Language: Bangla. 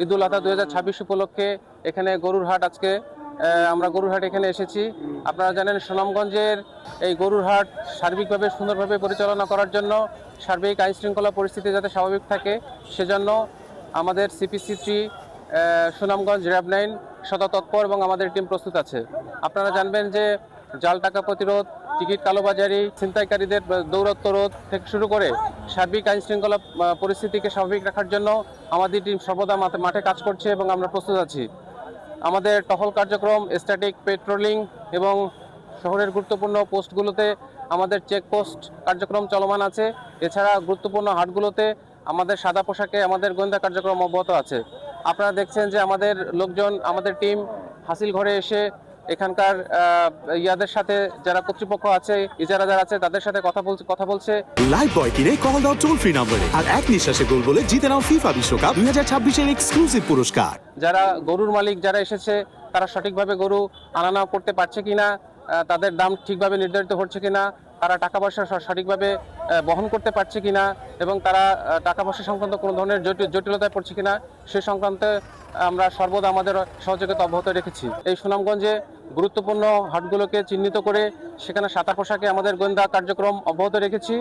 ঈদুল আজহা 2026 উপলক্ষে এখানে গরুর হাট আজকে আমরা গরুর হাট এখানে এসেছি। আপনারা জানেন সুনামগঞ্জের এই গরুর হাট সার্বিকভাবে সুন্দরভাবে পরিচালনা করার জন্য সার্বিক আইন শৃঙ্খলা পরিস্থিতি যাতে স্বাভাবিক থাকে সেজন্য আমাদের সিপিসি 3 সুনামগঞ্জ র্যাব 9 সদা তৎপর এবং আমাদের টিম প্রস্তুত আছে। আপনারা জানবেন যে জাল টাকা প্রতিরোধ, টিকিট কালোবাজারি, ছিনতাইকারীদের দৌরাত্ম্য রোধ থেকে শুরু করে সার্বিক আইন শৃঙ্খলা পরিস্থিতিকে স্বাভাবিক রাখার জন্য আমাদের টিম সর্বদা মাঠে কাজ করছে এবং আমরা প্রস্তুত আছি। আমাদের টহল কার্যক্রম, স্ট্যাটিক পেট্রোলিং এবং শহরের গুরুত্বপূর্ণ পোস্টগুলোতে আমাদের চেকপোস্ট কার্যক্রম চলমান আছে। এছাড়া গুরুত্বপূর্ণ হাটগুলোতে আমাদের সাদা পোশাকে আমাদের গোয়েন্দা কার্যক্রম অব্যাহত আছে। আপনারা দেখছেন যে আমাদের লোকজন, আমাদের টিম হাসিল ঘরে এসে এখানকার ইয়াদের সাথে যারা কর্তৃপক্ষ আছে, ইজারাদার আছে, তাদের সাথে কথা বলছে। লাইভ বয় কিনে কল দাও টোল ফ্রি নম্বরে আর এক নিঃশ্বাসে গোল বলে জিতে নাও ফিফা বিশ্বকাপ 2026 এর এক্সক্লুসিভ পুরস্কার। যারা গরুর মালিক যারা এসেছে তারা সঠিকভাবে গরু আনা করতে পারছে কিনা, তাদের দাম ঠিকভাবে নির্ধারিত হচ্ছে কিনা, তারা টাকা পয়সা সঠিকভাবে বহন করতে পারছে কিনা এবং তারা টাকা পয়সা সংক্রান্ত কোনো ধরনের জটিলতায় পড়ছে কিনা সে সংক্রান্তে আমরা সর্বদা আমাদের সহযোগিতা অব্যাহত রেখেছি। এই সুনামগঞ্জে গুরুত্বপূর্ণ হাটগুলোকে চিহ্নিত করে সেখানে সাদা পোশাকে আমাদের গোয়েন্দা কার্যক্রম অব্যাহত রেখেছি।